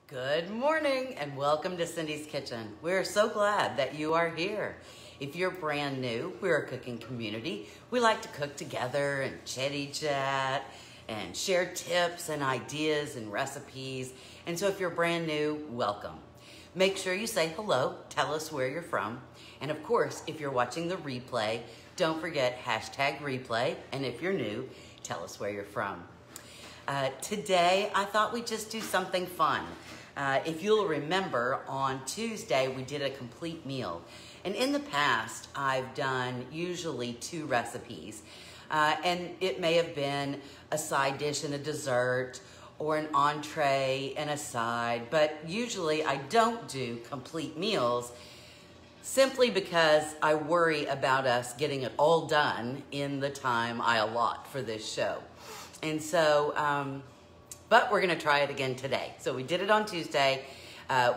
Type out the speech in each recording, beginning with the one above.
Good morning and welcome to Cindy's Kitchen. We're so glad that you are here. If you're brand new, we're a cooking community. We like to cook together and chitty chat and share tips and ideas and recipes. And so if you're brand new, welcome. Make sure you say hello, tell us where you're from. And of course, if you're watching the replay, don't forget #replay. And if you're new, tell us where you're from. Today, I thought we'd just do something fun. If you'll remember, on Tuesday, we did a complete meal. And in the past, I've done usually 2 recipes. And it may have been a side dish and a dessert, or an entree and a side. But usually, I don't do complete meals simply because I worry about us getting it all done in the time I allot for this show. And so, but we're gonna try it again today. So we did it on Tuesday.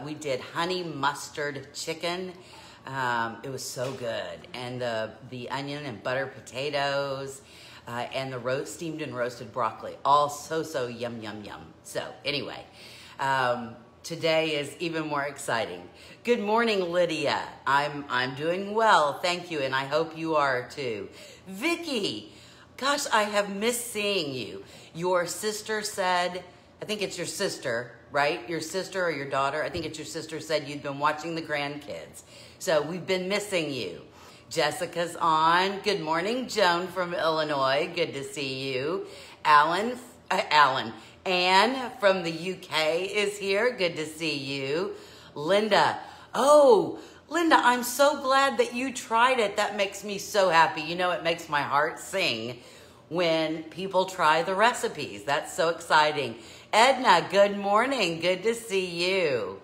We did honey mustard chicken. It was so good. And the onion and butter potatoes, and the steamed and roasted broccoli. All so yum, yum, yum. So anyway, today is even more exciting. Good morning, Lydia. I'm doing well, thank you, and I hope you are too. Vicky, gosh, I have missed seeing you. Your sister said, I think it's your sister, right? Your sister or your daughter, I think it's your sister, said you'd been watching the grandkids. So we've been missing you. Jessica's on. Good morning, Joan from Illinois. Good to see you. Anne from the UK is here. Good to see you. Linda. Oh, Linda, I'm so glad that you tried it. That makes me so happy. You know, it makes my heart sing when people try the recipes. That's so exciting. Edna, good morning. Good to see you.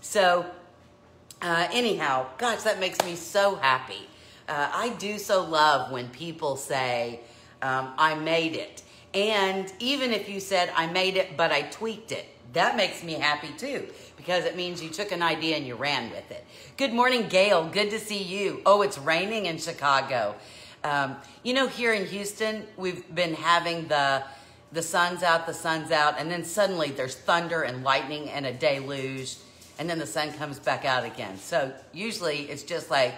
So, anyhow, gosh, that makes me so happy. I do so love when people say, I made it. And even if you said, I made it, but I tweaked it, that makes me happy too, because it means you took an idea and you ran with it. Good morning, Gail. Good to see you. Oh, it's raining in Chicago. You know, here in Houston, we've been having the sun's out, and then suddenly there's thunder and lightning and a deluge, and then the sun comes back out again. So usually it's just like,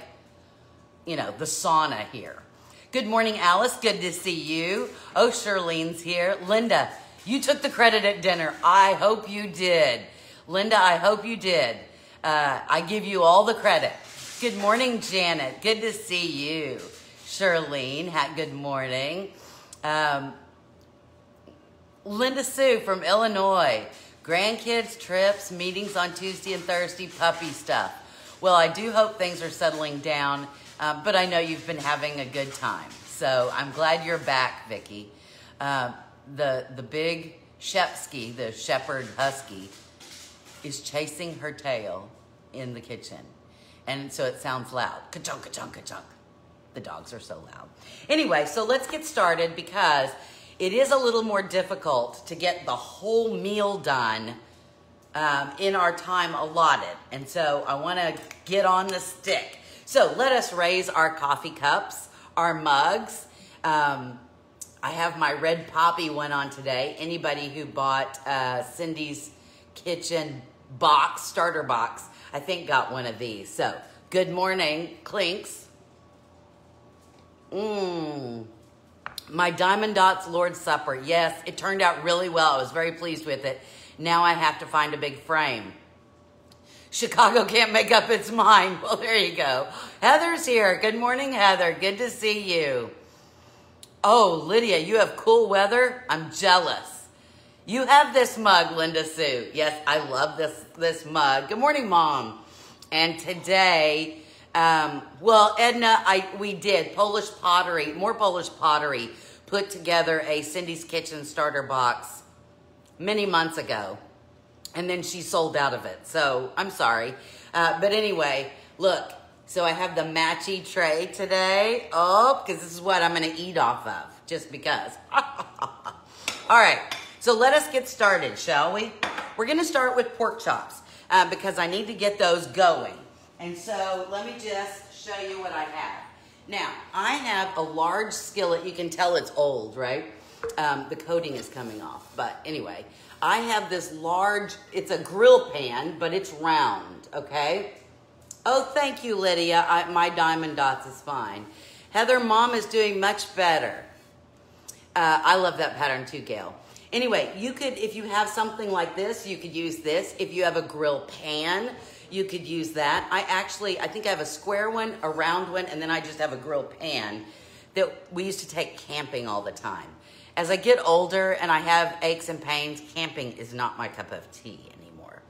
you know, the sauna here. Good morning, Alice. Good to see you. Oh, Charlene's here. Linda, you took the credit at dinner. I hope you did. Linda, I hope you did. I give you all the credit. Good morning, Janet. Good to see you. Charlene, good morning. Linda Sue from Illinois. Grandkids, trips, meetings on Tuesday and Thursday, puppy stuff. Well, I do hope things are settling down, but I know you've been having a good time. So I'm glad you're back, Vicki. The big Shepsky, the shepherd husky, is chasing her tail in the kitchen. And so it sounds loud. Ka-chunk, ka-chunk, ka-chunk. The dogs are so loud. Anyway, so let's get started because it is a little more difficult to get the whole meal done in our time allotted. And so I want to get on the stick. So let us raise our coffee cups, our mugs. I have my red poppy one on today. Anybody who bought Cindy's Kitchen box, starter box, I think got one of these. So good morning, Clinks. My Diamond Dots Lord's Supper. Yes, it turned out really well. I was very pleased with it. Now I have to find a big frame. Chicago can't make up its mind. Well, there you go. Heather's here. Good morning, Heather. Good to see you. Oh, Lydia, you have cool weather? I'm jealous. You have this mug, Linda Sue. Yes, I love this mug. Good morning, Mom. And today, well, Edna, we did Polish pottery, more Polish pottery, put together a Cindy's Kitchen starter box many months ago. And then she sold out of it. So I'm sorry. But anyway, look, so I have the matchy tray today. Oh, because this is what I'm going to eat off of, just because. All right. So let us get started, shall we? We're going to start with pork chops because I need to get those going. And so let me just show you what I have. Now, I have a large skillet. You can tell it's old, right? The coating is coming off. But anyway, I have this large, it's a grill pan, but it's round, okay? Oh, thank you, Lydia. My diamond dots is fine. Heather, Mom is doing much better. I love that pattern too, Gail. Anyway, you could, if you have something like this, you could use this. If you have a grill pan, you could use that. I think I have a square one, a round one, and then I just have a grill pan that we used to take camping all the time. As I get older and I have aches and pains, camping is not my cup of tea anymore.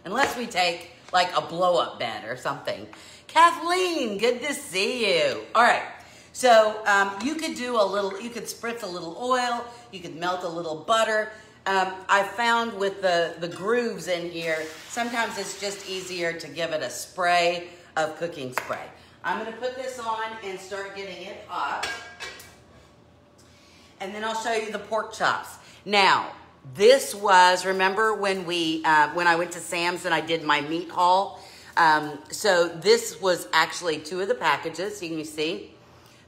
Unless we take like a blow-up bed or something. Kathleen, good to see you. All right, so you could do a little, you could spritz a little oil, you could melt a little butter. I found with the grooves in here, sometimes it's just easier to give it a spray of cooking spray. I'm gonna put this on and start getting it hot. And then I'll show you the pork chops. Now, this was, remember when when I went to Sam's and I did my meat haul? So this was actually 2 of the packages, you can see.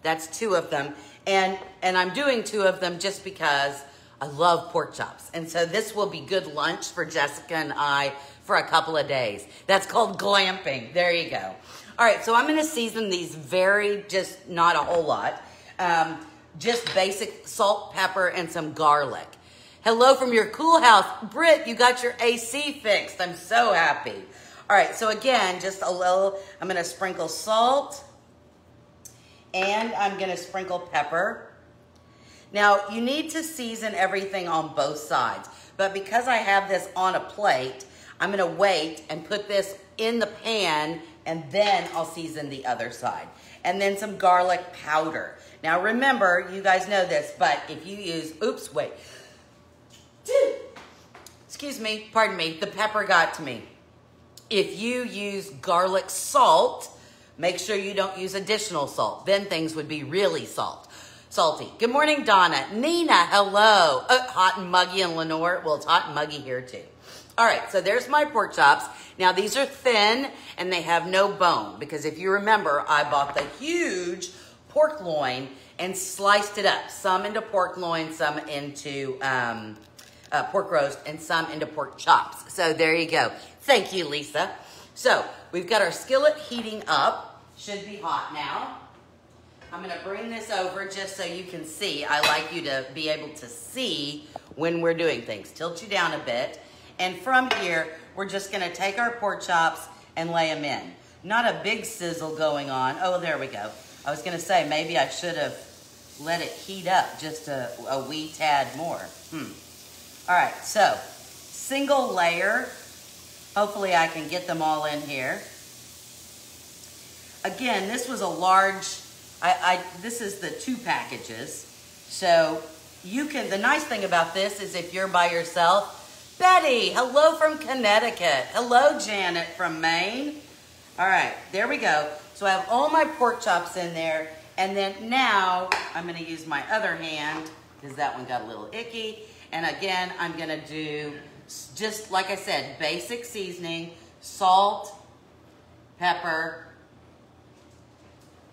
That's 2 of them. And I'm doing 2 of them just because I love pork chops. And so this will be good lunch for Jessica and I for a couple of days. That's called glamping. There you go. All right, so I'm gonna season these just not a whole lot. Just basic salt, pepper, and some garlic. Hello from your cool house. Britt, you got your AC fixed. I'm so happy. All right, so again, just a little, I'm gonna sprinkle salt and I'm gonna sprinkle pepper. Now, you need to season everything on both sides, but because I have this on a plate, I'm gonna wait and put this in the pan and then I'll season the other side. And then some garlic powder. Now remember, you guys know this, but if you use, oops, wait. Excuse me, pardon me, the pepper got to me. If you use garlic salt, make sure you don't use additional salt. Then things would be really salty. Good morning, Donna. Nina, hello. Hot and muggy in Lenore. Well, it's hot and muggy here too. All right, so there's my pork chops. Now these are thin and they have no bone because if you remember, I bought the huge pork loin and sliced it up. Some into pork loin, some into pork roast, and some into pork chops. So there you go. Thank you, Lisa. So we've got our skillet heating up. Should be hot now. I'm gonna bring this over just so you can see. I like you to be able to see when we're doing things. Tilt you down a bit. And from here, we're just gonna take our pork chops and lay them in. Not a big sizzle going on. Oh, there we go. I was gonna say, maybe I should have let it heat up just a wee tad more. All right, so single layer. Hopefully I can get them all in here. Again, this was a large, this is the 2 packages. So you can, the nice thing about this is if you're by yourself, Betty, hello from Connecticut. Hello, Janet from Maine. All right, there we go. So I have all my pork chops in there. And then now I'm gonna use my other hand because that one got a little icky. And again, I'm gonna do, just like I said, basic seasoning, salt, pepper.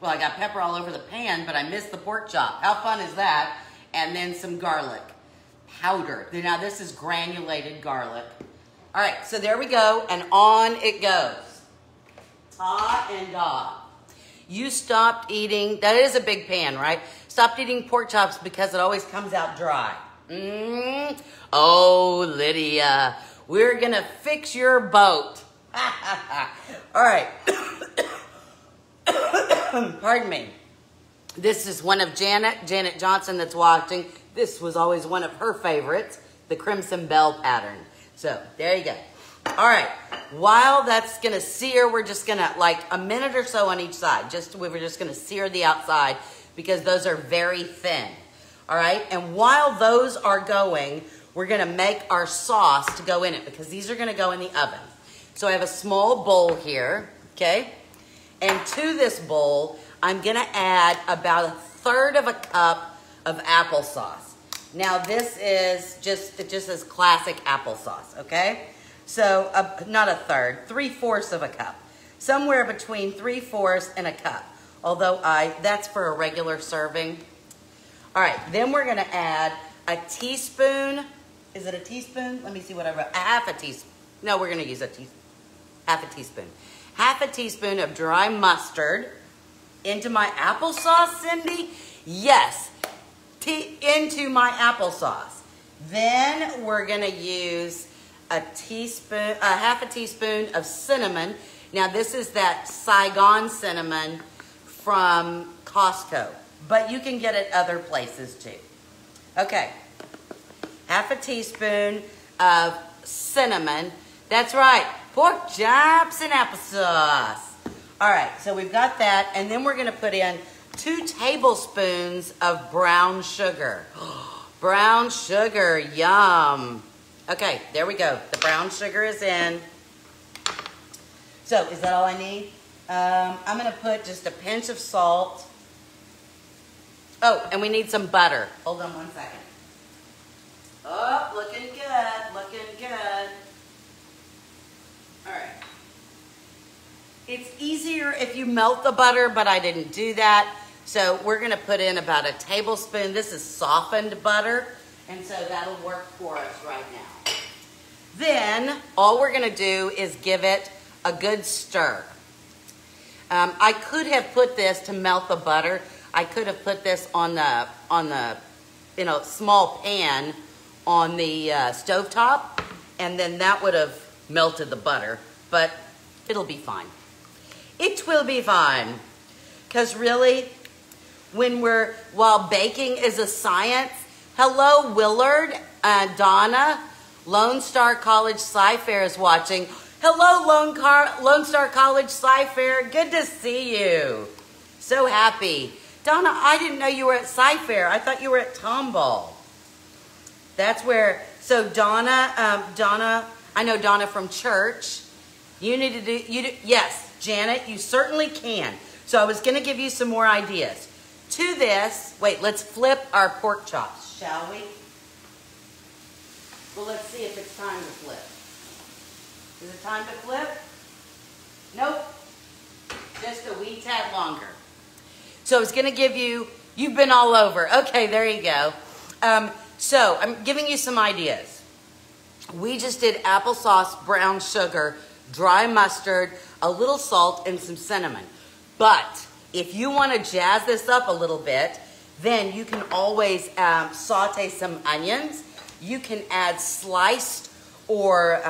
Well, I got pepper all over the pan, but I missed the pork chop. How fun is that? And then some garlic powder. Now this is granulated garlic. All right, so there we go, and on it goes. Ta and da. You stopped eating, that is a big pan, right? Stopped eating pork chops because it always comes out dry. Oh, Lydia, we're gonna fix your boat. All right. Pardon me. This is one of Janet Johnson that's watching. This was always one of her favorites, the Crimson Bell pattern. So there you go. All right, while that's gonna sear, we're just gonna, like a minute or so on each side. We're just gonna sear the outside because those are very thin. All right, and while those are going, we're gonna make our sauce to go in it because these are gonna go in the oven. So I have a small bowl here, okay? And to this bowl, I'm gonna add about 1/3 of a cup of applesauce. Now this is it just says classic applesauce, okay? So not 1/3, 3/4 of a cup. Somewhere between 3/4 and a cup. Although that's for a regular serving. All right, then we're gonna add a teaspoon is it a teaspoon? Let me see what I wrote. A half a teaspoon. No, we're gonna use half a teaspoon. Half a teaspoon of dry mustard into my applesauce, Cindy? Yes, into my applesauce. Then we're gonna use half a teaspoon of cinnamon. Now this is that Saigon cinnamon from Costco, but you can get it other places too. Okay, half a teaspoon of cinnamon. That's right, pork chops and applesauce. All right, so we've got that, and then we're gonna put in 2 tablespoons of brown sugar. Brown sugar, yum. Okay, there we go. The brown sugar is in. So, is that all I need? I'm gonna put just a pinch of salt. Oh, and we need some butter. Hold on one second. Oh, looking good, looking good. All right. It's easier if you melt the butter, but I didn't do that. So we're gonna put in about a tablespoon. This is softened butter, and so that'll work for us right now. Then, all we're gonna do is give it a good stir. I could have put this to melt the butter. I could have put this on the small pan on the stovetop, and then that would have melted the butter, but it'll be fine. It will be fine. Because really, while baking is a science, hello Willard, Donna, Lone Star College Sci-Fair is watching. Hello Lone Star College Sci-Fair, good to see you. So happy. Donna, I didn't know you were at Sci-Fair. I thought you were at Tomball. That's where, so Donna, I know Donna from church. You need to do, yes, Janet, you certainly can. So I was gonna give you some more ideas. To this, wait, let's flip our pork chops, shall we? Well, let's see if it's time to flip. Is it time to flip? Nope, just a wee tad longer. So I was gonna give you, you've been all over. Okay, there you go. So I'm giving you some ideas. We just did applesauce, brown sugar, dry mustard, a little salt, and some cinnamon. But if you want to jazz this up a little bit, then you can always saute some onions. You can add sliced or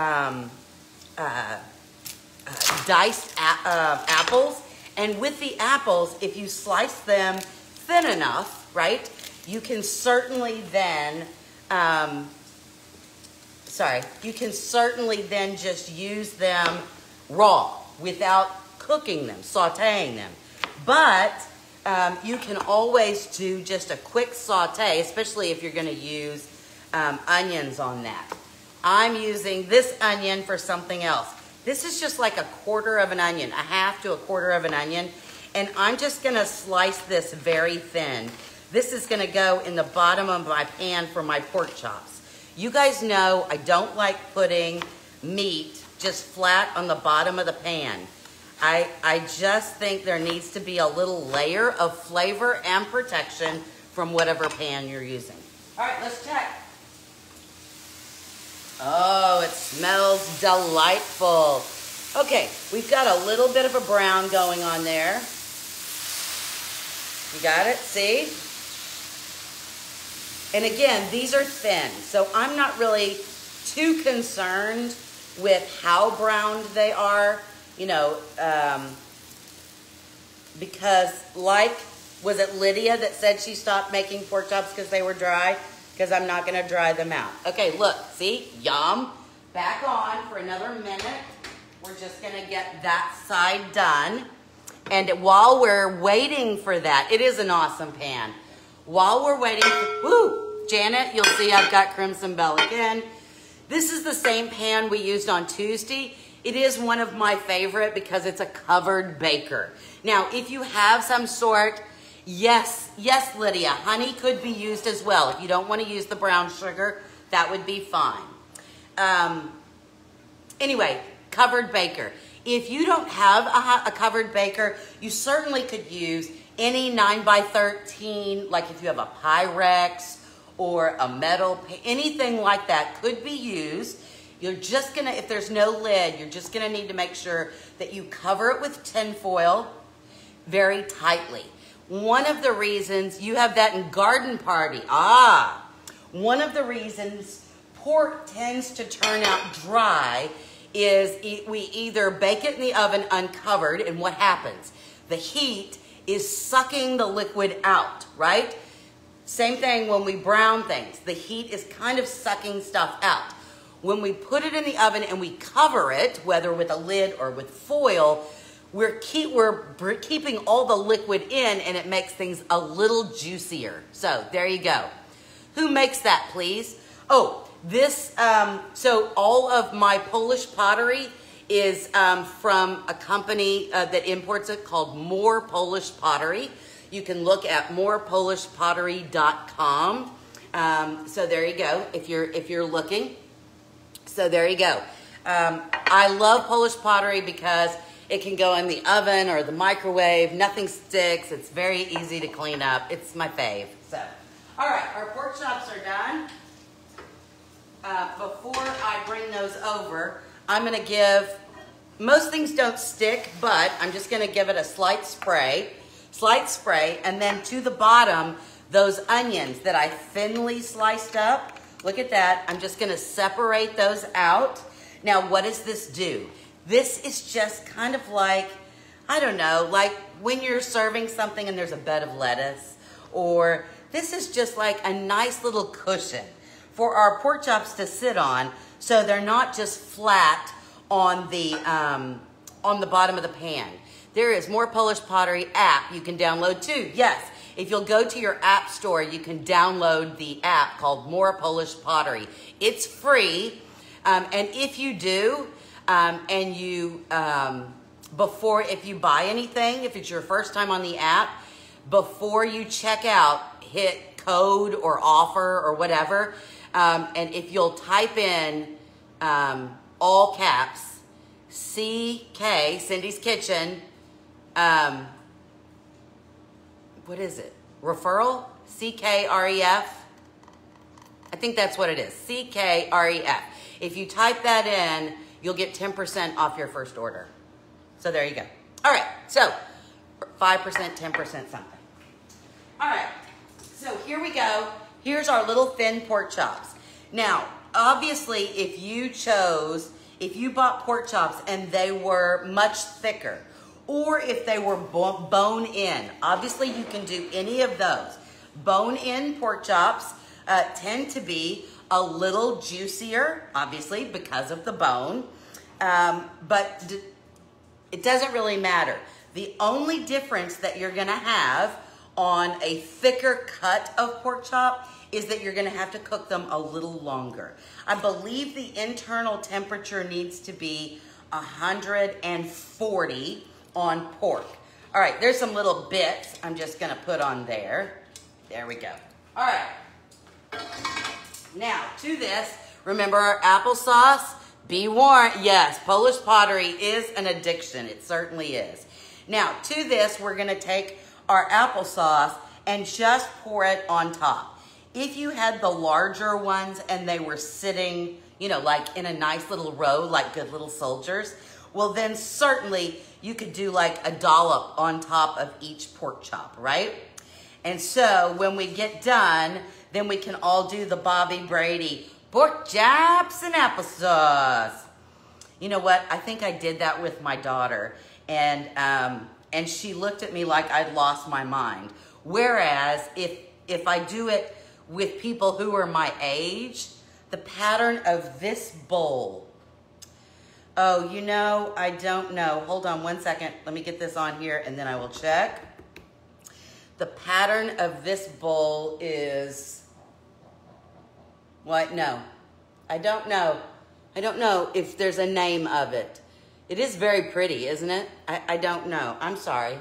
diced apples. And with the apples, if you slice them thin enough, right, you can certainly then, just use them raw without cooking them, sauteing them. But you can always do just a quick saute, especially if you're gonna use onions on that. I'm using this onion for something else. This is just like a quarter of an onion, a half to a quarter of an onion. And I'm just gonna slice this very thin. This is gonna go in the bottom of my pan for my pork chops. You guys know I don't like putting meat just flat on the bottom of the pan. I just think there needs to be a little layer of flavor and protection from whatever pan you're using. All right, let's check. Oh, it smells delightful. Okay, we've got a little bit of a brown going on there. You got it, see? And again, these are thin, so I'm not really too concerned with how browned they are, you know, because like, was it Lydia that said she stopped making pork chops because they were dry? Because I'm not gonna dry them out. Okay, look, see, yum. Back on for another minute. We're just gonna get that side done. And while we're waiting for that, it is an awesome pan. While we're waiting, woo, Janet, you'll see I've got Crimson Bell again. This is the same pan we used on Tuesday. It is one of my favorite because it's a covered baker. Now, if you have some sort, yes, Lydia, honey could be used as well. If you don't want to use the brown sugar, that would be fine. Anyway, covered baker. If you don't have a covered baker, you certainly could use any 9x13, like if you have a Pyrex or a metal, anything like that could be used. You're just gonna, if there's no lid, you're just gonna need to make sure that you cover it with tin foil very tightly. One of the reasons, you have that in garden party, one of the reasons pork tends to turn out dry is we either bake it in the oven uncovered, and what happens? The heat is sucking the liquid out, right? Same thing when we brown things. The heat is kind of sucking stuff out. When we put it in the oven and we cover it, whether with a lid or with foil, we're keeping all the liquid in, and it makes things a little juicier. So there you go. Who makes that, please? Oh, this, so all of my Polish pottery is from a company that imports it called More Polish Pottery. You can look at morepolishpottery.com. So there you go, if you're looking. So there you go. I love Polish pottery because it can go in the oven or the microwave. Nothing sticks. It's very easy to clean up. It's my fave. So, all right, our pork chops are done. Before I bring those over, I'm going to give, most things don't stick, but I'm just going to give it a slight spray, and then to the bottom, those onions that I thinly sliced up, look at that. I'm just going to separate those out. Now, what does this do? This is just kind of like, I don't know, like when you're serving something and there's a bed of lettuce, or this is just like a nice little cushion for our pork chops to sit on, so they're not just flat on the bottom of the pan. There is More Polish Pottery app you can download too. Yes, if you'll go to your app store, you can download the app called More Polish Pottery. It's free, and if you do, and you, if you buy anything, if it's your first time on the app, before you check out, hit code or offer or whatever, and if you'll type in all caps, CK, Cindy's Kitchen, what is it? Referral? C-K-R-E-F? I think that's what it is. C-K-R-E-F. If you type that in, you'll get 10% off your first order. So there you go. All right, so 5%, 10%, something. All right, so here we go. Here's our little thin pork chops. Now, obviously, if you bought pork chops and they were much thicker, or if they were bone in, obviously you can do any of those. Bone in pork chops tend to be a little juicier, obviously, because of the bone, but it doesn't really matter. The only difference that you're gonna have on a thicker cut of pork chop is that you're gonna have to cook them a little longer. I believe the internal temperature needs to be 140 on pork. All right, there's some little bits I'm just gonna put on there. There we go. All right. Now, to this, remember our applesauce? Be warned, yes, Polish pottery is an addiction. It certainly is. Now, to this, we're gonna take our applesauce and just pour it on top. If you had the larger ones and they were sitting, you know, like in a nice little row, like good little soldiers, well then certainly you could do like a dollop on top of each pork chop, right? And so when we get done, then we can all do the Bobby Brady pork chops and applesauce. You know what? I think I did that with my daughter, and she looked at me like I'd lost my mind. Whereas if I do it with people who are my age, the pattern of this bowl. Oh, you know, I don't know. Hold on one second. Let me get this on here and then I will check. The pattern of this bowl is, what? No, I don't know. I don't know if there's a name of it. It is very pretty, isn't it? I don't know. I'm sorry.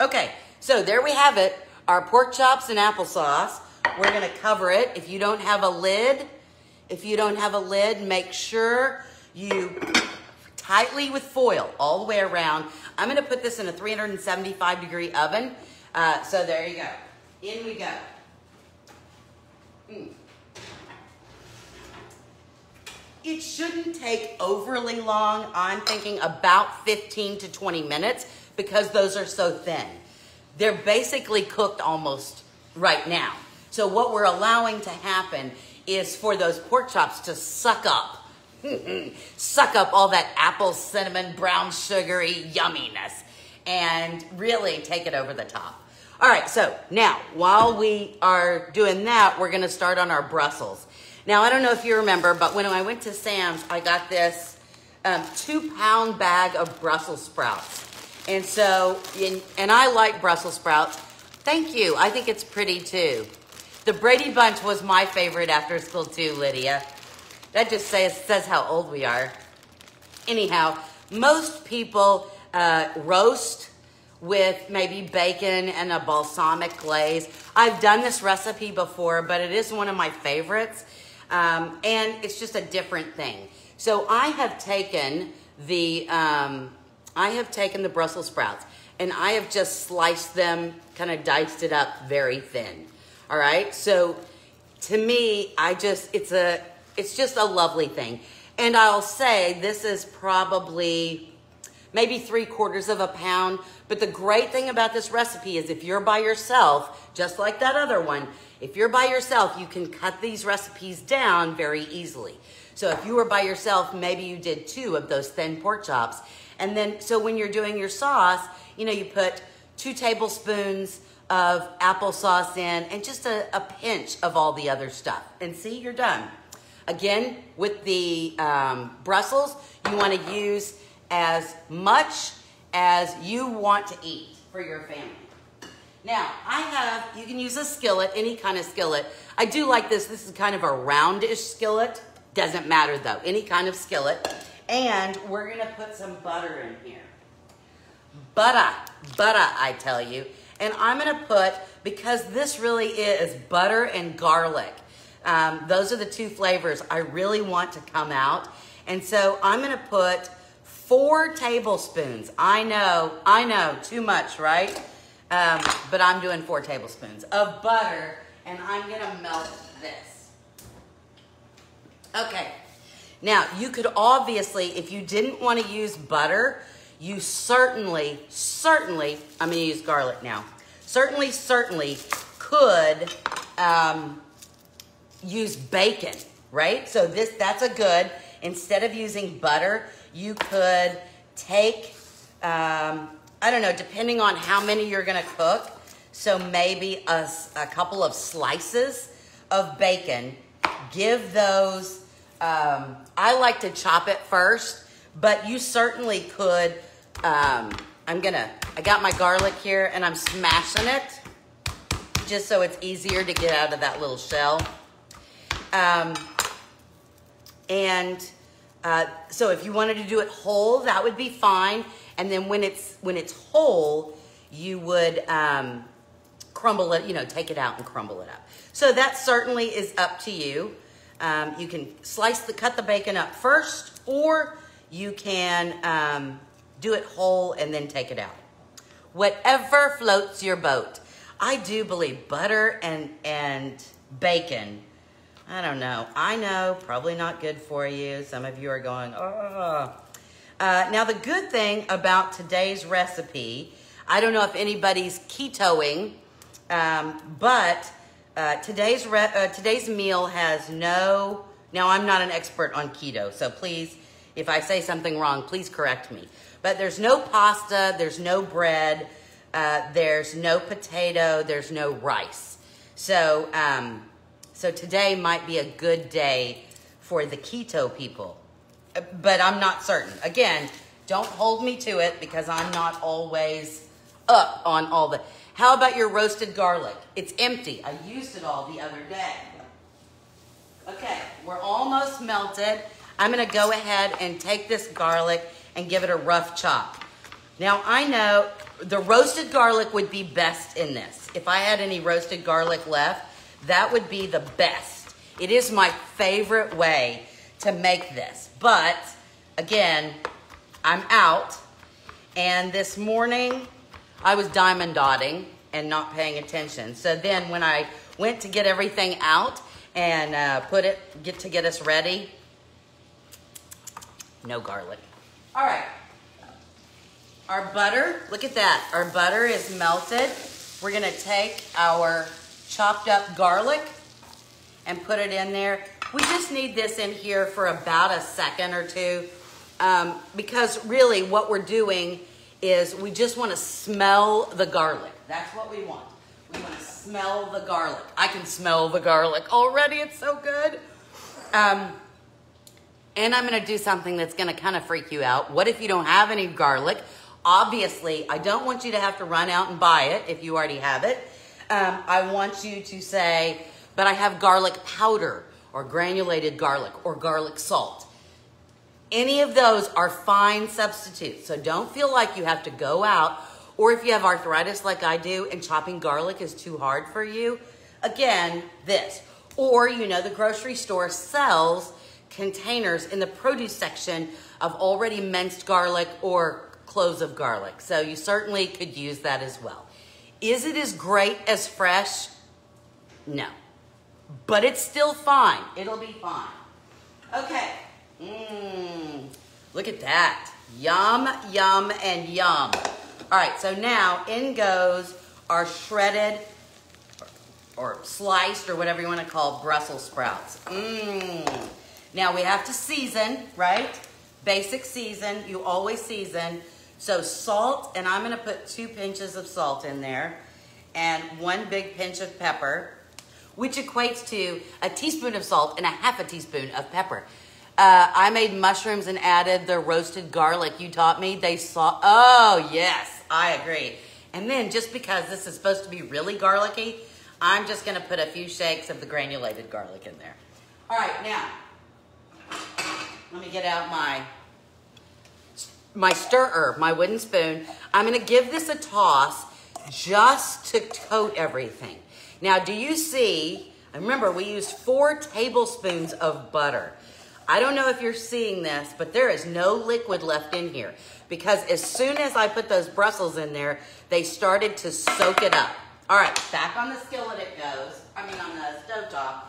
Okay, so there we have it. Our pork chops and applesauce. We're gonna cover it. If you don't have a lid, make sure you tightly with foil all the way around. I'm gonna put this in a 375-degree oven. So there you go. In we go. It shouldn't take overly long. I'm thinking about 15 to 20 minutes because those are so thin. They're basically cooked almost right now. So what we're allowing to happen is for those pork chops to suck up all that apple, cinnamon, brown, sugary yumminess and really take it over the top. All right, so now while we are doing that, we're gonna start on our Brussels. Now, I don't know if you remember, but when I went to Sam's, I got this 2-pound bag of Brussels sprouts. And so, and I like Brussels sprouts. Thank you, I think it's pretty too. The Brady Bunch was my favorite after school too, Lydia. That just says how old we are. Anyhow, most people roast with maybe bacon and a balsamic glaze. I've done this recipe before, but it is one of my favorites. And it's just a different thing. So I have taken the Brussels sprouts and I have just sliced them, kind of diced it up very thin. All right. So to me, it's just a lovely thing. And I'll say this is probably maybe 3/4 pound. But the great thing about this recipe is if you're by yourself, just like that other one, if you're by yourself, you can cut these recipes down very easily. So if you were by yourself, maybe you did 2 of those thin pork chops. And then, so when you're doing your sauce, you know, you put 2 tablespoons of applesauce in and just a pinch of all the other stuff. And see, you're done. Again, with the Brussels, you want to use as much as you want to eat for your family. Now, you can use a skillet, any kind of skillet. I do like this. This is kind of a roundish skillet. Doesn't matter though, any kind of skillet. And we're gonna put some butter in here. Butter, I tell you. And I'm gonna put, because this really is butter and garlic. Those are the 2 flavors I really want to come out. And so I'm gonna put 4 tablespoons. I know, too much, right? But I'm doing 4 tablespoons of butter, and I'm gonna melt this. Okay, now you could obviously, if you didn't want to use butter, you certainly, I'm gonna use garlic now, certainly could use bacon, right? So that's a good, instead of using butter, you could take, I don't know, depending on how many you're gonna cook, so maybe a couple of slices of bacon. Give those, I like to chop it first, but you certainly could, I got my garlic here and I'm smashing it, just so it's easier to get out of that little shell. So if you wanted to do it whole, that would be fine. And then when it's whole, you would crumble it, you know, take it out and crumble it up. So that certainly is up to you. You can cut the bacon up first, or you can do it whole and then take it out. Whatever floats your boat. I do believe butter and bacon, I don't know. I know, probably not good for you. Some of you are going, oh. Now the good thing about today's recipe, I don't know if anybody's ketoing, but today's meal has no, now I'm not an expert on keto, so please, if I say something wrong, please correct me. But there's no pasta, there's no bread, there's no potato, there's no rice. So, so today might be a good day for the keto people, but I'm not certain. Again, don't hold me to it because I'm not always up on all the, how about your roasted garlic? It's empty. I used it all the other day. Okay, we're almost melted. I'm gonna go ahead and take this garlic and give it a rough chop. Now I know the roasted garlic would be best in this. If I had any roasted garlic left, that would be the best. It is my favorite way to make this. But again, I'm out. And this morning I was diamond dotting and not paying attention. So then when I went to get everything out and get us ready. No garlic. All right. Our butter, look at that. Our butter is melted. We're gonna take our chopped up garlic and put it in there. We just need this in here for about a second or two because really what we're doing is we just wanna smell the garlic. That's what we want. We wanna smell the garlic. I can smell the garlic already, it's so good. And I'm gonna do something that's gonna kind of freak you out. What if you don't have any garlic? Obviously, I don't want you to have to run out and buy it if you already have it. I want you to say, but I have garlic powder or granulated garlic or garlic salt. Any of those are fine substitutes. So don't feel like you have to go out, or if you have arthritis like I do and chopping garlic is too hard for you, again, this. Or, you know, the grocery store sells containers in the produce section of already minced garlic or cloves of garlic. So you certainly could use that as well. Is it as great as fresh? No. But it's still fine. It'll be fine. Okay. Look at that. Yum, yum, and yum. All right, so now in goes our shredded or sliced or whatever you want to call Brussels sprouts. Now we have to season, right? Basic season. You always season. So salt, and I'm gonna put 2 pinches of salt in there and 1 big pinch of pepper, which equates to a teaspoon of salt and a half a teaspoon of pepper. I made mushrooms and added the roasted garlic you taught me. Oh yes, I agree. And then just because this is supposed to be really garlicky, I'm just gonna put a few shakes of the granulated garlic in there. All right, now, let me get out my stirrer, my wooden spoon. I'm gonna give this a toss just to coat everything. Now, do you see, remember we used 4 tablespoons of butter. I don't know if you're seeing this, but there is no liquid left in here because as soon as I put those Brussels in there, they started to soak it up. All right, back on the skillet it goes. On the stovetop.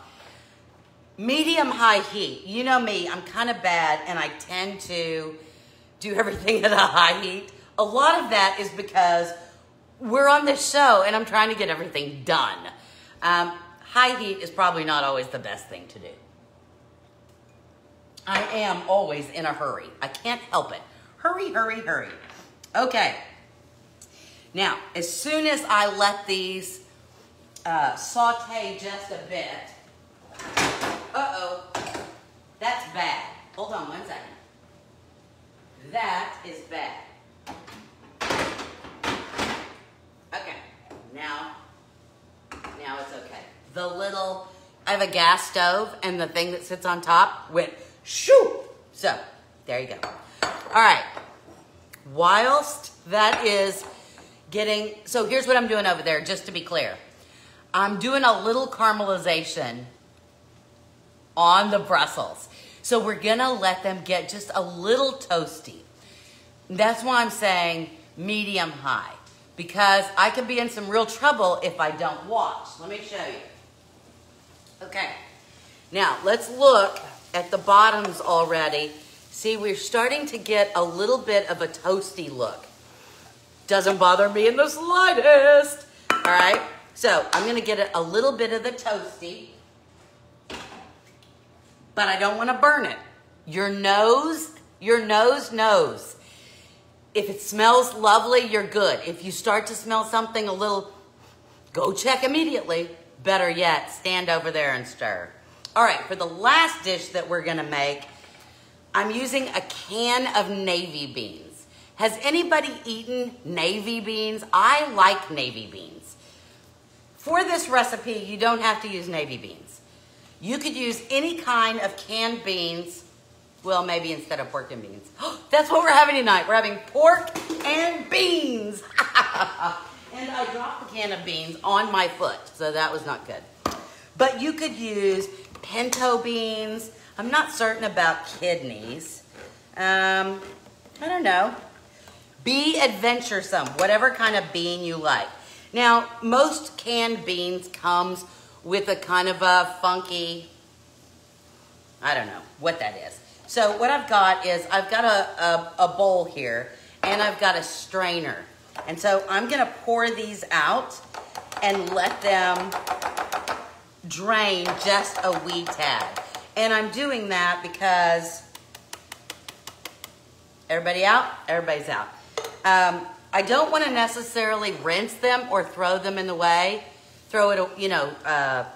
Medium-high heat. You know me, I'm kind of bad and I tend to do everything at a high heat. A lot of that is because we're on this show and I'm trying to get everything done. High heat is probably not always the best thing to do. I am always in a hurry. I can't help it. Hurry, hurry, hurry. Okay. Now, as soon as I let these saute just a bit, uh-oh, that's bad. Hold on 1 second. That is bad. Okay, now it's okay. I have a gas stove and the thing that sits on top went shoo. So, there you go. All right, whilst that is getting, so here's what I'm doing over there, just to be clear. I'm doing a little caramelization on the Brussels. So we're gonna let them get just a little toasty. That's why I'm saying medium high, because I could be in some real trouble if I don't watch. Let me show you. Okay, now let's look at the bottoms already. See, we're starting to get a little bit of a toasty look. Doesn't bother me in the slightest. All right, so I'm gonna get a little bit of the toasty, but I don't wanna burn it. Your nose knows. If it smells lovely, you're good. If you start to smell something a little, go check immediately. Better yet, stand over there and stir. All right, for the last dish that we're gonna make, I'm using a can of navy beans. Has anybody eaten navy beans? I like navy beans. For this recipe, you don't have to use navy beans. You could use any kind of canned beans. Well, maybe instead of pork and beans. That's what we're having tonight. We're having pork and beans. And I dropped the can of beans on my foot, so that was not good. But you could use pinto beans. I'm not certain about kidneys. I don't know. Be adventuresome, whatever kind of bean you like. Now, most canned beans comes with a kind of a funky, I don't know what that is. So what I've got is I've got a bowl here and I've got a strainer. And so I'm gonna pour these out and let them drain just a wee tad. And I'm doing that because everybody out? Everybody's out. I don't want to necessarily rinse them or throw them in the way. Throw it, you know,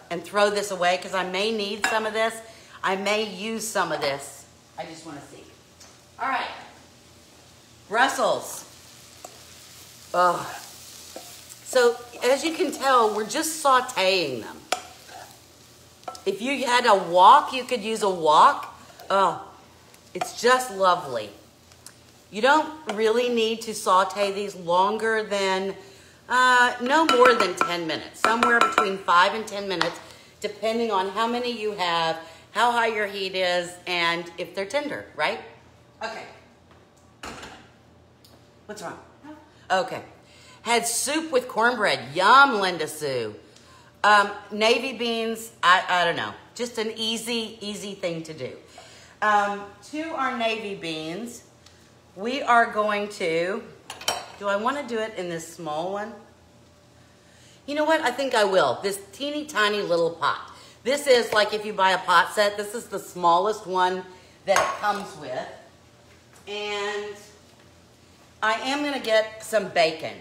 and throw this away because I may need some of this. I may use some of this. I just want to see. All right. Brussels. Oh. So as you can tell, we're just sautéing them. If you had a wok, you could use a wok. Oh, it's just lovely. You don't really need to saute these longer than, no more than 10 minutes. Somewhere between 5 and 10 minutes, depending on how many you have, how high your heat is, and if they're tender, right? Okay. What's wrong? Okay. Had soup with cornbread. Yum, Linda Sue. Navy beans, I don't know. Just an easy thing to do. To our navy beans, we are going to, do I want to do it in this small one? You know what? I think I will. This teeny tiny little pot. This is like if you buy a pot set, this is the smallest one that it comes with. And I am going to get some bacon.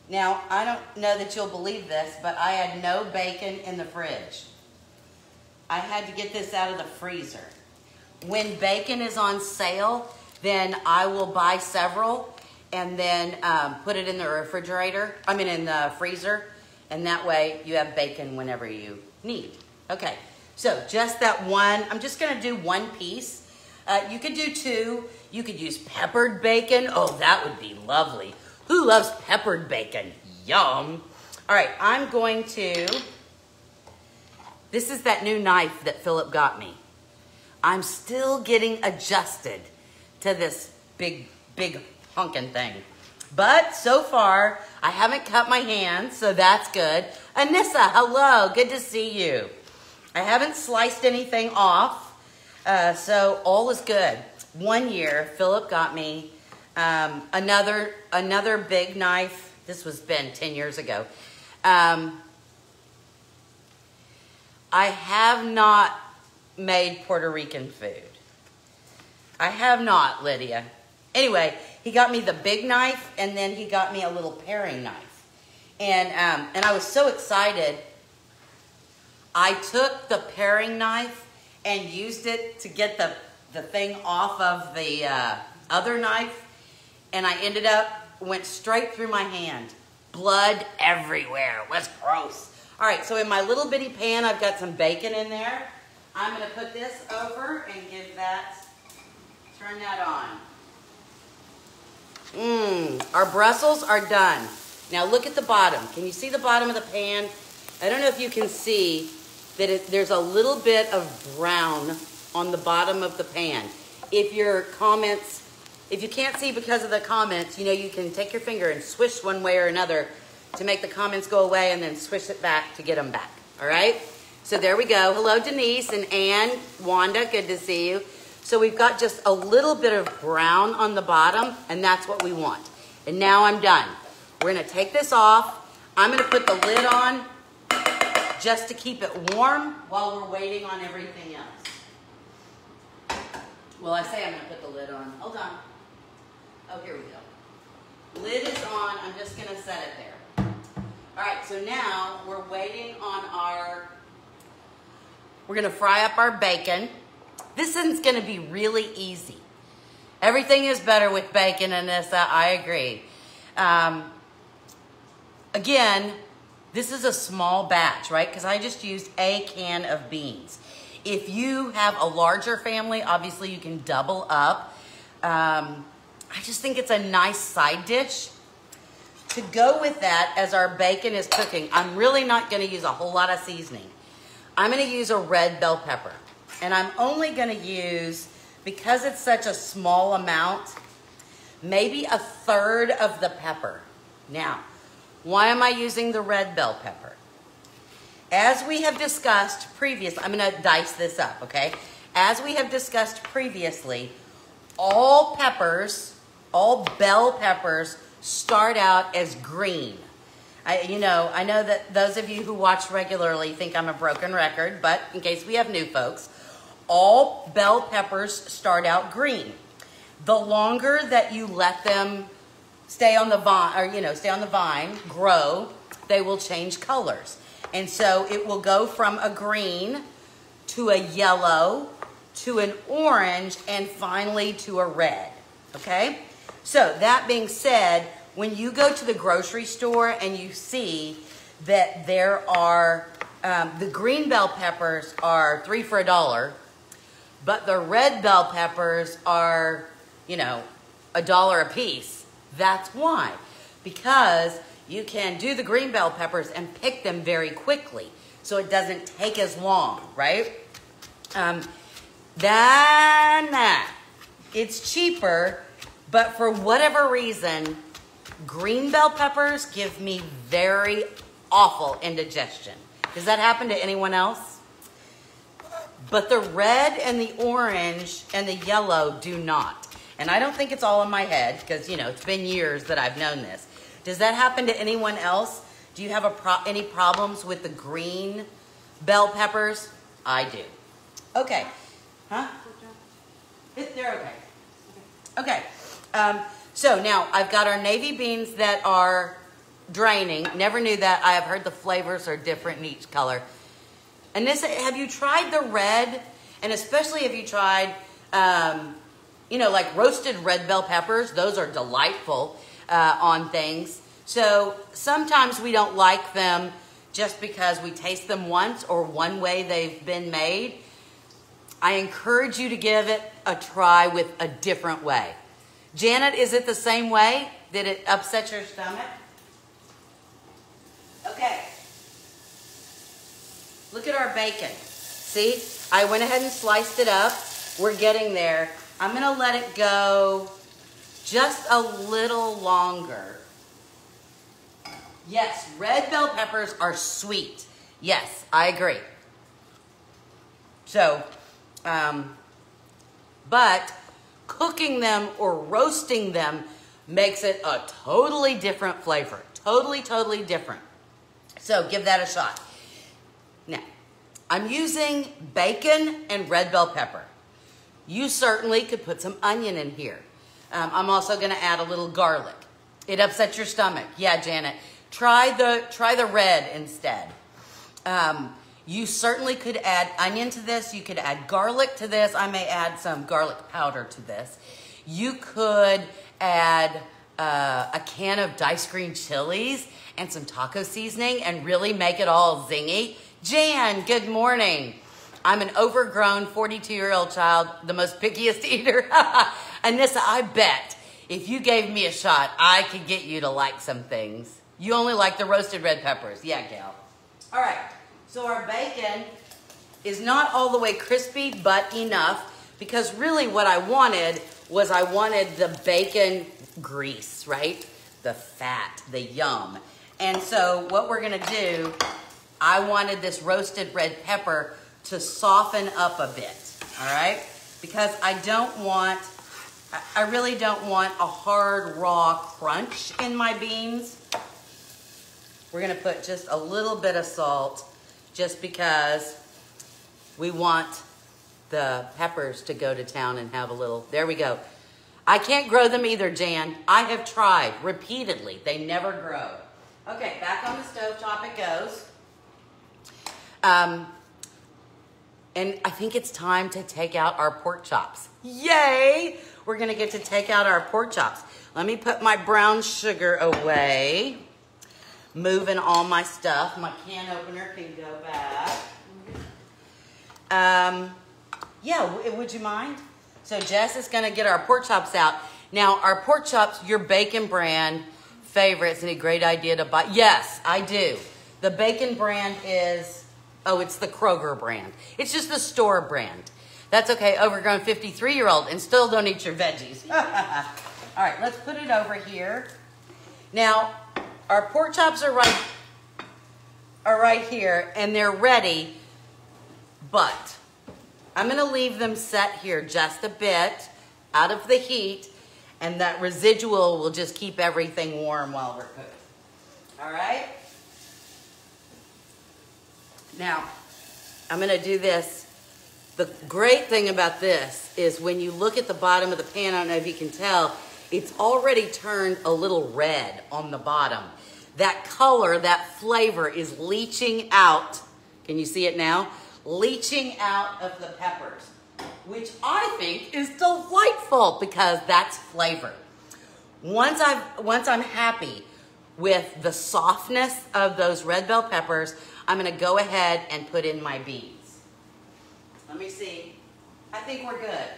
Now, I don't know that you'll believe this, but I had no bacon in the fridge. I had to get this out of the freezer. When bacon is on sale, then I will buy several and then put it in the refrigerator, in the freezer, and that way you have bacon whenever you need. Okay, so just that one, I'm just gonna do one piece. You could do two. You could use peppered bacon. Oh, that would be lovely. Who loves peppered bacon? Yum. All right, I'm going to, this is that new knife that Philip got me. I'm still getting adjusted to this big honkin' thing. But so far, I haven't cut my hands, so that's good. Anissa, hello, good to see you. I haven't sliced anything off, so all is good. 1 year, Philip got me another big knife. This was been 10 years ago. I have not made Puerto Rican food. I have not, Lydia. Anyway, he got me the big knife, and then he got me a little paring knife. And I was so excited. I took the paring knife and used it to get the thing off of the other knife, and I ended up, went straight through my hand. Blood everywhere. It was gross. All right, so in my little bitty pan, I've got some bacon in there. I'm going to put this over and give that, turn that on. Our Brussels are done. Now look at the bottom. Can you see the bottom of the pan? I don't know if you can see that there's a little bit of brown on the bottom of the pan. If your comments, if you can't see because of the comments, you know, you can take your finger and swish one way or another to make the comments go away and then swish it back to get them back, all right? So there we go. Hello, Denise and Ann, Wanda, good to see you. So we've got just a little bit of brown on the bottom, and that's what we want. And now I'm done. We're gonna take this off. I'm gonna put the lid on just to keep it warm while we're waiting on everything else. Well, I say I'm gonna put the lid on. Hold on. Oh, here we go. Lid is on, I'm just gonna set it there. All right, so now we're waiting on we're gonna fry up our bacon. This is gonna be really easy. Everything is better with bacon, Anissa, I agree. Again, this is a small batch, right? Because I just used a can of beans. If you have a larger family, obviously you can double up. I just think it's a nice side dish. To go with that, as our bacon is cooking, I'm really not gonna use a whole lot of seasoning. I'm gonna use a red bell pepper. And I'm only gonna use, because it's such a small amount, maybe a third of the pepper. Now, why am I using the red bell pepper? as we have discussed previously, I'm going to dice this up, okay? As we have discussed previously, all peppers, all bell peppers start out as green. I know that those of you who watch regularly think I'm a broken record, but in case we have new folks, all bell peppers start out green. The longer that you let them stay on the vine, grow, they will change colors. And so it will go from a green to a yellow to an orange and finally to a red, okay? So that being said, when you go to the grocery store and you see that there are, the green bell peppers are 3 for $1, but the red bell peppers are, $1 a piece, that's why. Because you can do the green bell peppers and pick them very quickly, so it doesn't take as long, right? It's cheaper, but for whatever reason, green bell peppers give me very awful indigestion. Does that happen to anyone else? But the red and the orange and the yellow do not. And I don't think it's all in my head because, it's been years that I've known this. Does that happen to anyone else? Do you have any problems with the green bell peppers? I do. Okay. Huh? They're okay. Okay. So now I've got our navy beans that are draining. Never knew that. I have heard the flavors are different in each color. And have you tried the red? And especially have you tried, like roasted red bell peppers? Those are delightful on things. So sometimes we don't like them just because we taste them once or one way they've been made. I encourage you to give it a try with a different way. Janet, is it the same way? Did it upset your stomach? Okay. Look at our bacon. See, I went ahead and sliced it up. We're getting there. I'm going to let it go just a little longer. Yes, red bell peppers are sweet. Yes, I agree. So, but cooking them or roasting them makes it a totally different flavor. Totally, totally different. So give that a shot. Now, I'm using bacon and red bell pepper. You certainly could put some onion in here. I'm also going to add a little garlic. It upsets your stomach. Yeah, Janet. Try the red instead. You certainly could add onion to this. You could add garlic to this. I may add some garlic powder to this. You could add a can of diced green chilies and some taco seasoning and really make it all zingy. Jan, good morning. I'm an overgrown 42-year-old child, the most pickiest eater. Anissa, I bet if you gave me a shot, I could get you to like some things. You only like the roasted red peppers. Yeah, gal. All right. So our bacon is not all the way crispy, but enough, because really what I wanted was the bacon grease, right? The fat, the yum. And so what we're gonna do, I wanted this roasted red pepper to soften up a bit, all right? Because I really don't want a hard, raw crunch in my beans. We're gonna put just a little bit of salt, just because we want the peppers to go to town and have a little, there we go. I can't grow them either, Jan. I have tried repeatedly. They never grow. Okay, back on the stovetop it goes. And I think it's time to take out our pork chops. Yay! We're gonna get to take out our pork chops. Let me put my brown sugar away. Moving all my stuff. My can opener can go back. Yeah, would you mind? So Jess is gonna get our pork chops out. Now our pork chops, your Bacon brand favorite, it's a great idea to buy. Yes, I do. The Bacon brand is, it's the Kroger brand. It's just the store brand. That's okay, overgrown 53-year-old and still don't eat your veggies. All right, let's put it over here. Now, our pork chops are are right here and they're ready, but I'm gonna leave them set here just a bit out of the heat, and that residual will just keep everything warm while we're cooking. All right? Now, I'm gonna do this. The great thing about this is when you look at the bottom of the pan, I don't know if you can tell, it's already turned a little red on the bottom. That color, that flavor is leaching out. Can you see it now? Leaching out of the peppers, which I think is delightful because that's flavor. Once I'm happy with the softness of those red bell peppers, I'm gonna go ahead and put in my beans. Let me see. I think we're good.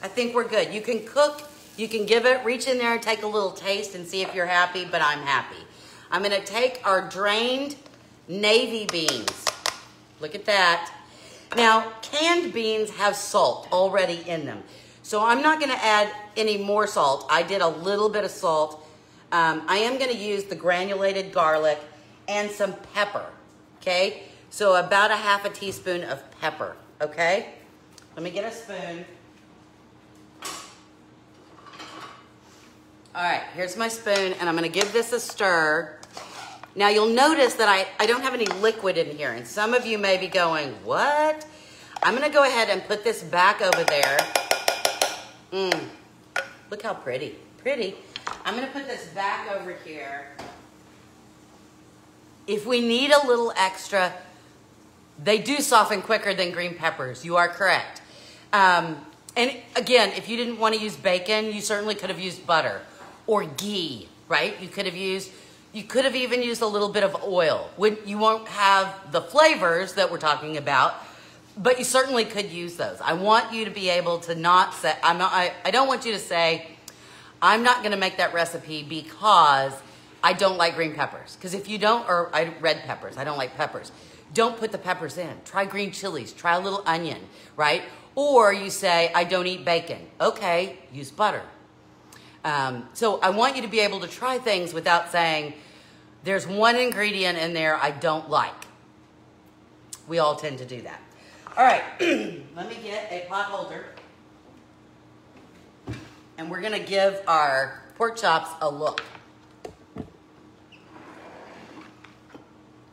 I think we're good. You can cook, you can reach in there and take a little taste and see if you're happy, but I'm happy. I'm gonna take our drained navy beans. Look at that. Now, canned beans have salt already in them. So I'm not gonna add any more salt. I did a little bit of salt. I am gonna use the granulated garlic and some pepper, okay? So about a half a teaspoon of pepper, okay? Let me get a spoon. All right, here's my spoon, and I'm gonna give this a stir. Now you'll notice that I don't have any liquid in here, and some of you may be going, what? I'm gonna go ahead and put this back over there. Look how pretty, pretty. I'm gonna put this back over here. If we need a little extra, they do soften quicker than green peppers. You are correct. And again, if you didn't want to use bacon, you certainly could have used butter or ghee, right? You could have even used a little bit of oil. You won't have the flavors that we're talking about, but you certainly could use those. I want you to be able to not say, I don't want you to say, I'm not gonna make that recipe because I don't like green peppers. Because if you don't, or red peppers, I don't like peppers. Don't put the peppers in. Try green chilies, try a little onion, right? Or you say, I don't eat bacon. Okay, use butter. So I want you to be able to try things without saying, there's one ingredient in there I don't like. We all tend to do that. All right, let me get a pot holder. And we're gonna give our pork chops a look.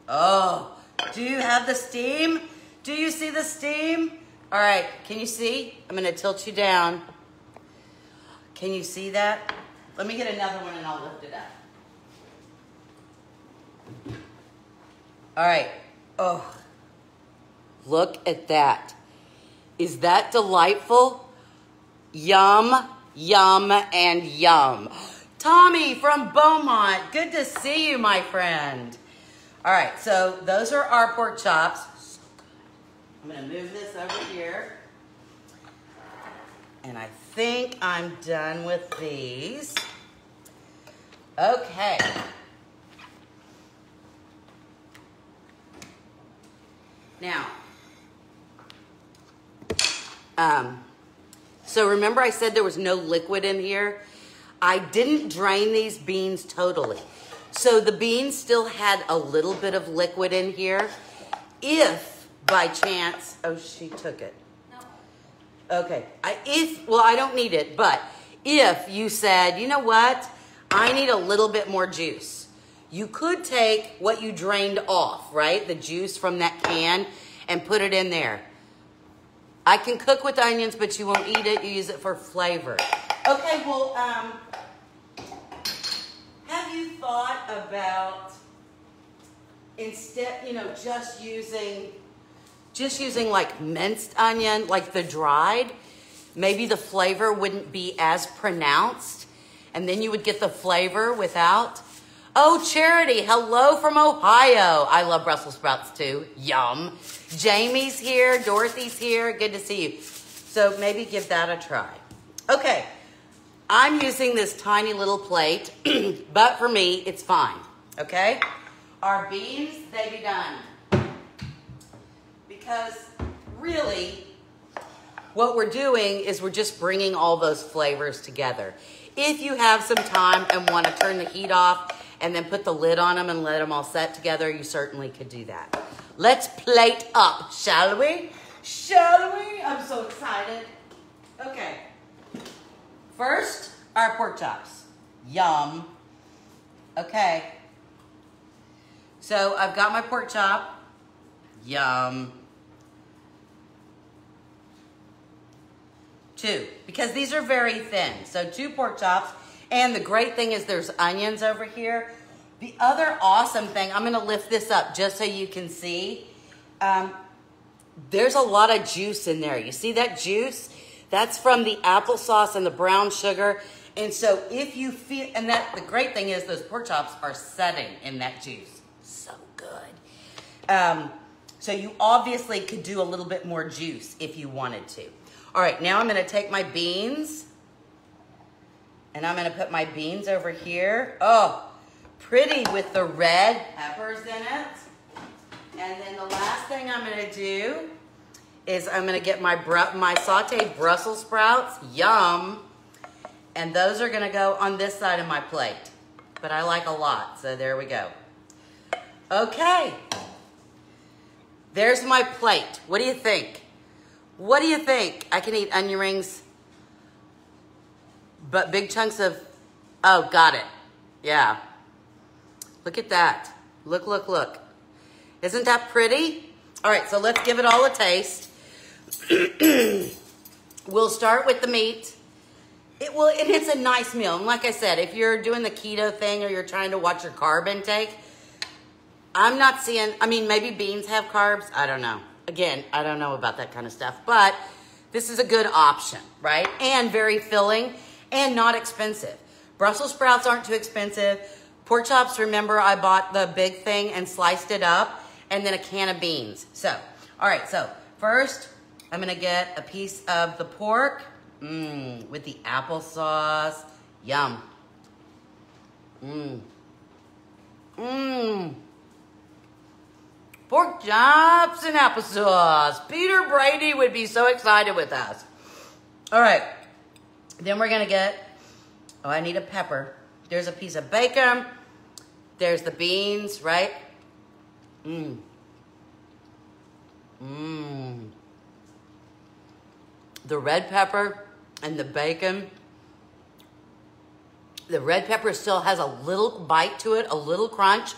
Oh, do you have the steam? Do you see the steam? All right, can you see? I'm gonna tilt you down. Can you see that? Let me get another one and I'll lift it up. All right, oh, look at that. Is that delightful? Yum, yum, and yum. Tommy from Beaumont, good to see you, my friend. All right, so those are our pork chops. So good. I'm gonna move this over here. And I think I'm done with these. Okay. Now, so remember I said there was no liquid in here? I didn't drain these beans totally. So the beans still had a little bit of liquid in here. If by chance, oh, she took it. No. Okay, I don't need it, but if you said, you know what? I need a little bit more juice. You could take what you drained off, right? The juice from that can and put it in there. I can cook with onions, but you won't eat it. You use it for flavor. Okay, well, have you thought about instead, just using like minced onion, like the dried, maybe the flavor wouldn't be as pronounced, and then you would get the flavor without. Oh, Charity, hello from Ohio. I love Brussels sprouts too. Yum. Jamie's here, Dorothy's here. Good to see you. So maybe give that a try. Okay, I'm using this tiny little plate, but for me, it's fine, okay? Our beans, they be done. Because really, what we're doing is we're just bringing all those flavors together. If you have some time and want to turn the heat off and then put the lid on them and let them all set together, you certainly could do that. Let's plate up, shall we? Shall we? I'm so excited. Okay. First, our pork chops. Yum. Okay. So I've got my pork chop. Yum. 2, because these are very thin. So 2 pork chops. And the great thing is there's onions over here. The other awesome thing, I'm gonna lift this up just so you can see. There's a lot of juice in there. You see that juice? That's from the applesauce and the brown sugar. And so if you feel, and that the great thing is those pork chops are setting in that juice. So good. So you obviously could do a little bit more juice if you wanted to. All right, now I'm gonna take my beans and I'm gonna put my beans over here. Oh, pretty with the red peppers in it. And then the last thing I'm gonna do is I'm gonna get my sauteed Brussels sprouts, yum. And those are gonna go on this side of my plate. But I like a lot, so there we go. Okay, there's my plate. What do you think? What do you think? I can eat onion rings, but big chunks of, oh, got it. Yeah. Look at that. Look, look, look. Isn't that pretty? All right, so let's give it all a taste. We'll start with the meat. It's a nice meal. And like I said, if you're doing the keto thing or you're trying to watch your carb intake, I'm not seeing, I mean, maybe beans have carbs. I don't know. Again, I don't know about that kind of stuff, but this is a good option, right? And very filling and not expensive. Brussels sprouts aren't too expensive. Pork chops, remember I bought the big thing and sliced it up, and then a can of beans. So, all right, so first I'm gonna get a piece of the pork with the applesauce. Yum. Pork chops and applesauce. Peter Brady would be so excited with us. All right, then we're gonna get, oh, I need a pepper. There's a piece of bacon. There's the beans, right? The red pepper and the bacon. The red pepper still has a little bite to it, a little crunch.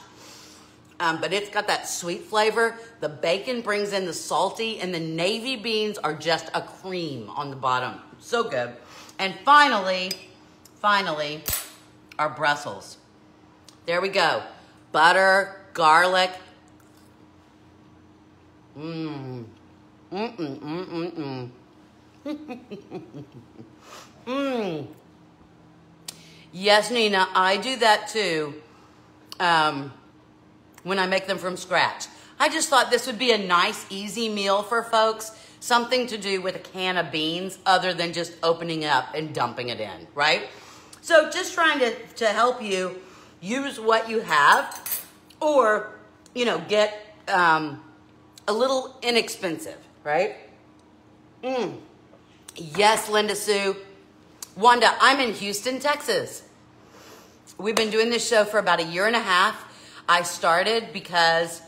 But it's got that sweet flavor. The bacon brings in the salty, and the navy beans are just a cream on the bottom. So good. And finally, our Brussels. There we go. Butter, garlic. Yes, Nina, I do that too. When I make them from scratch. I just thought this would be a nice, easy meal for folks. Something to do with a can of beans other than just opening it up and dumping it in, right? So just trying to help you use what you have or, you know, get a little inexpensive, right? Yes, Linda Sue. Wanda, I'm in Houston, Texas. We've been doing this show for about 1.5 years. I started because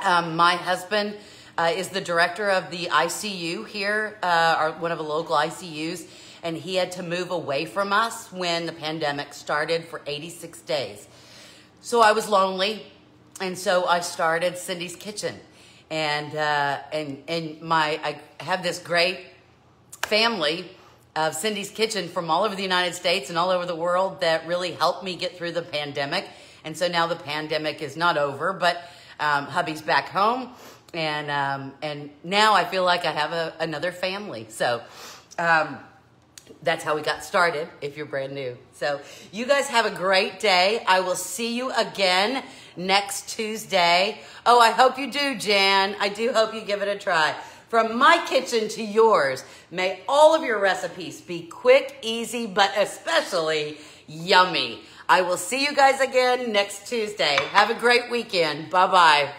my husband is the director of the ICU here, one of the local ICUs, and he had to move away from us when the pandemic started for 86 days. So I was lonely, and so I started Cindy's Kitchen, and I have this great family of Cindy's Kitchen from all over the United States and all over the world that really helped me get through the pandemic. And so now the pandemic is not over, but hubby's back home, and now I feel like I have another family. So that's how we got started, if you're brand new. So you guys have a great day. I will see you again next Tuesday. Oh, I hope you do, Jan. I do hope you give it a try. From my kitchen to yours, may all of your recipes be quick, easy, but especially yummy. I will see you guys again next Tuesday. Have a great weekend. Bye-bye.